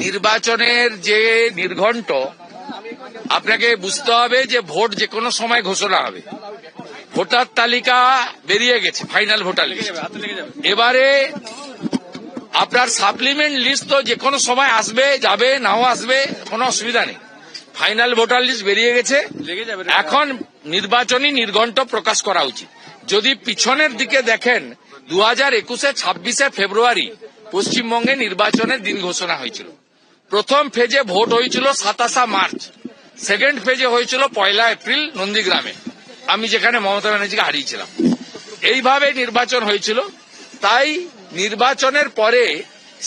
নির্বাচনের যে নির্ঘণ্ট আপনাকে বুঝতে হবে যে ভোট যে কোনো সময় ঘোষণা হবে। ভোটার তালিকা বেরিয়ে গেছে, ফাইনাল ভোটার লিস্ট। এবারে আপনার সাপ্লিমেন্ট লিস্ট তো যে কোনো সময় আসবে, যাবে, নাও আসবে, কোনো অসুবিধা নেই। ফাইনাল ভোটার লিস্ট বেরিয়ে গেছে, এখন নির্বাচনী নির্ঘণ্ট প্রকাশ করা উচিত। যদি পিছনের দিকে দেখেন 2021-এ 26শে ফেব্রুয়ারি পশ্চিমবঙ্গে নির্বাচনের দিন ঘোষণা হয়েছিল। প্রথম ফেজে ভোট হয়েছিল 27 মার্চ, সেকেন্ড ফেজে হয়েছিল 1 এপ্রিল নন্দীগ্রামে, আমি যেখানে মমতা ব্যানার্জিকে হারিয়েছিলাম। এইভাবে নির্বাচন হয়েছিল। তাই নির্বাচনের পরে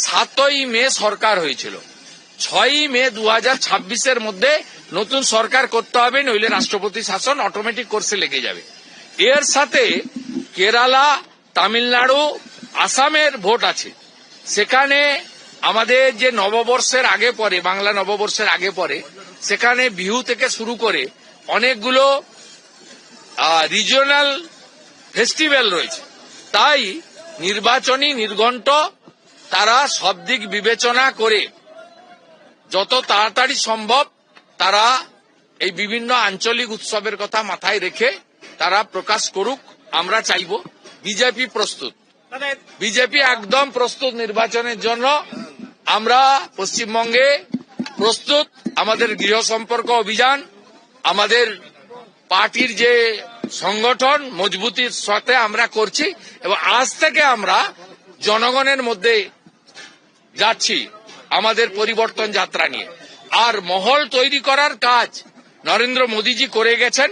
7ই মে সরকার হয়েছিল। 6ই মে 2026-এর মধ্যে নতুন সরকার করতে হবে, নইলে রাষ্ট্রপতি শাসন অটোমেটিক কোর্সে লেগে যাবে। এর সাথে কেরালা, তামিলনাড়ু, আসামের ভোট আছে। সেখানে আমাদের যে নববর্ষের আগে পরে, বাংলা নববর্ষের আগে পরে, সেখানে বিহু থেকে শুরু করে অনেকগুলো রিজিওনাল ফেস্টিভ্যাল রয়েছে। তাই নির্বাচনী নির্ঘণ্ট তারা সব দিক বিবেচনা করে যত তাড়াতাড়ি সম্ভব তারা এই বিভিন্ন আঞ্চলিক উৎসবের কথা মাথায় রেখে তারা প্রকাশ করুক, আমরা চাইব। বিজেপি প্রস্তুত, বিজেপি একদম প্রস্তুত নির্বাচনের জন্য। আমরা পশ্চিমবঙ্গে প্রস্তুত। আমাদের গৃহ সম্পর্ক অভিযান, আমাদের পার্টির যে সংগঠন মজবুতির সাথে আমরা করছি, এবং আজ থেকে আমরা জনগণের মধ্যে যাচ্ছি আমাদের পরিবর্তন যাত্রা নিয়ে। আর মহল তৈরি করার কাজ নরেন্দ্র মোদীজি করে গেছেন।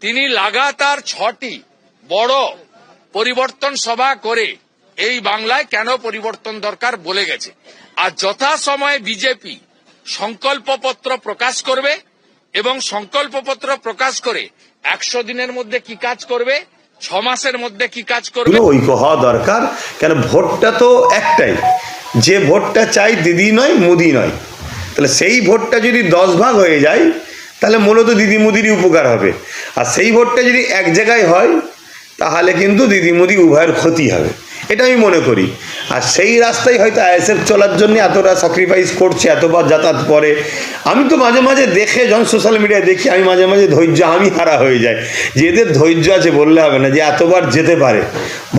তিনি লাগাতার 6টি বড় পরিবর্তন সভা করে এই বাংলায় কেন পরিবর্তন দরকার বলে গেছে। আর যথাসময়ে বিজেপি সংকল্পপত্র প্রকাশ করবে, এবং সংকল্পপত্র প্রকাশ করে 100 দিনের মধ্যে কি কাজ করবে, 6 মাসের মধ্যে কি কাজ করবে। ঐক্য হওয়া দরকার, কেন ভোটটা তো একটাই। যে ভোটটা চাই দিদি নয়, মোদি নয়। তাহলে সেই ভোটটা যদি 10 ভাগ হয়ে যায় তাহলে মূলত দিদি মোদিরই উপকার হবে। আর সেই ভোটটা যদি এক জায়গায় হয় তাহলে কিন্তু দিদি মোদি উভয়ের ক্ষতি হবে, এটা আমি মনে করি। আর সেই রাস্তায় হয়তো আইএসএফ চলার জন্য এতটা স্যাক্রিফাইস করছে, এতবার যাতায়াত করে। আমি তো মাঝে মাঝে দেখে যখন সোশ্যাল মিডিয়ায় দেখি, আমি মাঝে মাঝে ধৈর্য আমি হারা হয়ে যায় যে এদের ধৈর্য আছে বললে হবে না, যে এতবার যেতে পারে,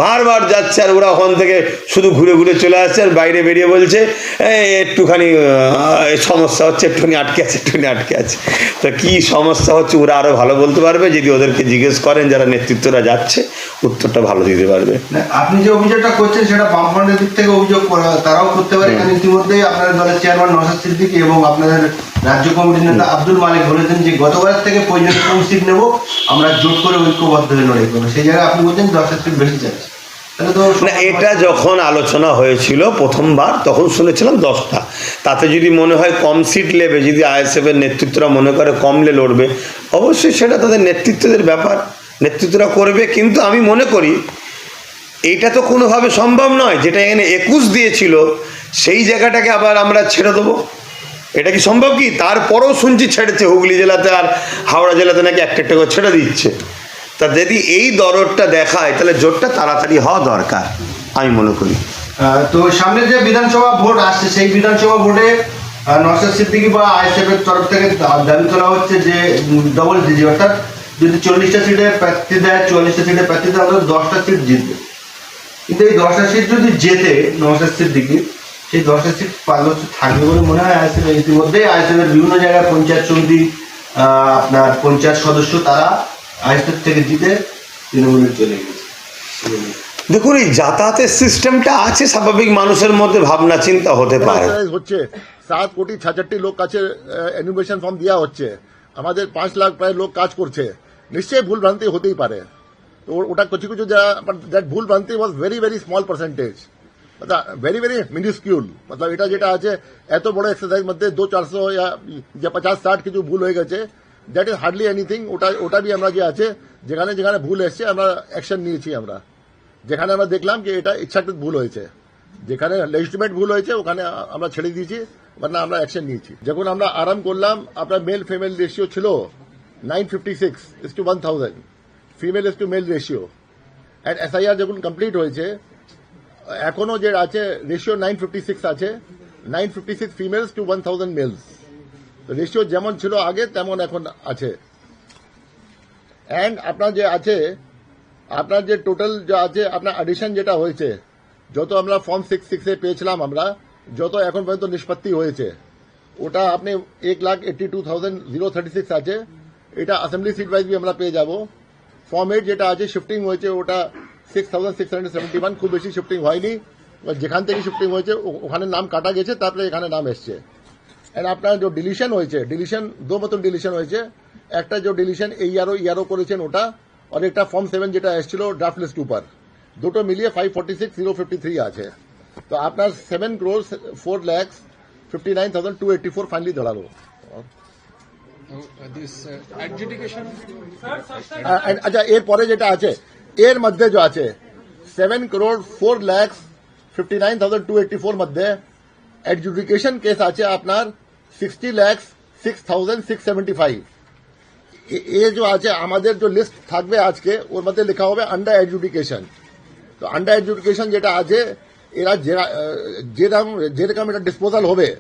বারবার যাচ্ছে। আর ওরা ওখান থেকে শুধু ঘুরে ঘুরে চলে আসছে, আর বাইরে বেরিয়ে বলছে একটুখানি সমস্যা হচ্ছে, একটুখানি আটকে আছে, একটুখানি আটকে আছে। তো কী সমস্যা হচ্ছে ওরা আরও ভালো বলতে পারবে। যদি ওদেরকে জিজ্ঞেস করেন যারা নেতৃত্বরা যাচ্ছে, উত্তরটা ভালো দিতে পারবে। আপনি যে অভিযোগটা করছেন সেটা বামফ্রন্টের দিক থেকে অভিযোগ তারাও করতে পারে। কারণ ইতিমধ্যেই আপনাদের দলের চেয়ারম্যান নওশাদ সিদ্দিকী এবং আপনাদের রাজ্য কমিটির নেতা আব্দুল মালিক বলেছেন যে গতবার থেকে 65 সিট নেব, আমরা জোট করে ঐক্যবদ্ধ হয়ে লড়াই করবো। সেই জায়গায় আপনি বলছেন 10 সিট বেশি চাচ্ছে। না, এটা যখন আলোচনা হয়েছিল প্রথমবার তখন শুনেছিলাম 10টা। তাতে যদি মনে হয় কম সিট নেবে, যদি আইএসএফ এর নেতৃত্বরা মনে করে কমলে লড়বে, অবশ্যই সেটা তাদের নেতৃত্বদের ব্যাপার, নেতৃত্বরা করবে। কিন্তু আমি মনে করি এইটা তো কোনোভাবে সম্ভব নয়, যেটা এখানে 21 দিয়েছিল সেই জায়গাটাকে আবার আমরা ছেড়ে দেবো। এটা কি সম্ভব? কি তারপরেও শুনছি ছেড়েছে, হুগলি জেলাতে আর হাওড়া জেলাতে নাকি একটা একটা করে ছেড়ে দিচ্ছে। তা যদি এই দরদটা দেখায় তাহলে জোটটা তাড়াতাড়ি হওয়া দরকার আমি মনে করি। তো সামনে যে বিধানসভা ভোট আসছে, সেই বিধানসভা ভোটে নওশাদ সিদ্দিকী বা আইএসএফ এর তরফ থেকে দাবি তোলা হচ্ছে যে ডবল জিজি, অর্থাৎ যদি 40টা সিটে প্রার্থী দেয়, 44টা সিটে প্রার্থী দেয়, অর্থাৎ 10টা সিট জিতবে। কিন্তু এই 10টা সিট যদি জেতে নওশাদ সিদ্দিকী, সেই 10টা সিট 5 বছর থাকবে বলে মনে হয় আইএসএফ। ইতিমধ্যেই আইএসএফ এর বিভিন্ন জায়গায় পঞ্চায়েত সমিতি, আপনার পঞ্চায়েত সদস্য তারা আইএসএফ থেকে জিতে তৃণমূলে চলে গেছে। দেখুন, এই যাতায়াতের সিস্টেমটা আছে, স্বাভাবিক মানুষের মধ্যে ভাবনা চিন্তা হতে পারে। হচ্ছে 7 কোটি 66 লোক কাছে এনুমেশন ফর্ম দেওয়া হচ্ছে, আমাদের 5 লাখ প্রায় লোক কাজ করছে, নিশ্চয়ই ভুল ভ্রান্তি হতেই পারে। তো ওটা কিছু কিছু দ্যাট ভুল ভ্রান্তি was very very small percentage, very very miniscule. মতলব এটা যেটা আছে এত বড় এক্সারসাইজ মধ্যে 200-400 या 50-60 কিছু ভুল হয়ে গেছে, দ্যাট ইজ হার্ডলি এনিথিং। ওটা বি আমরা যে আছে যেখানে যেখানে ভুল এসছে আমরা অ্যাকশন নিয়েছি। আমরা যেখানে আমরা দেখলাম যে এটা ইচ্ছাকৃত ভুল হয়েছে, যেখানে লেজিটিমেট ভুল হয়েছে ওখানে আমরা ছেড়ে দিয়েছি, বরনা আমরা অ্যাকশন নিয়েছি। যখন আমরা আরাম করলাম, আপনার মেল ফিমেল রেশিও ছিল 956:1000, female two mail ratio. And SIR যখন কমপ্লিট হয়েছে, এখনো যে আছে রেশিও 956 আছে, 956 ফিমেলস টু 1000 মেলস। তো রেশিও যেমন ছিল আগে তেমন এখন আছে। অ্যান্ড আপনার যে টোটাল যা আছে আপনার অ্যাডিশন যেটা হয়েছে, যত আমরা ফর্ম 66 এ পেয়েছিলাম আমরা, যত এখন পর্যন্ত নিষ্পত্তি হয়েছে ওটা আপনি 1,82,036 আছে। এটা অ্যাসেম্বলি সিট ওয়াইজ আমরা পেয়ে যাব। ফর্ম 8 যেটা আছে শিফটিং হয়েছে ওটা 6,671, খুব বেশি শিফটিং হয়নি। যেখান থেকে শিফটিং হয়েছে ওখানে নাম কাটা গেছে, তারপরে এখানে নাম এসছে। এন্ড আপনার যে ডিলিশন হয়েছে, ডিলিশন দো মতন ডিলিশন হয়েছে। একটা যে ডিলিশন ইয়ারও করেছেন ওটা, আর একটা ফর্ম 7 যেটা এসেছিল ড্রাফট লিস্ট উপর, দুটো মিলিয়ে 546,053 আছে। তো আপনার 7,04,59,284 ফাইনালি দাঁড়ালো। আচ্ছা, এরপরে যেটা আছে এর মধ্যে যে আছে 7,04,59,284 মধ্যে এডজুডিকেশন কেস আছে আপনার 60,06,675। এ যে আছে আমাদের যে লিস্ট থাকবে আজকে, ওর মধ্যে লেখা হবে আন্ডার এডজুডিকেশন। তো আন্ডার এডজুডিকেশন যেটা আছে এরা যেরকম এটা ডিসপোজাল হবে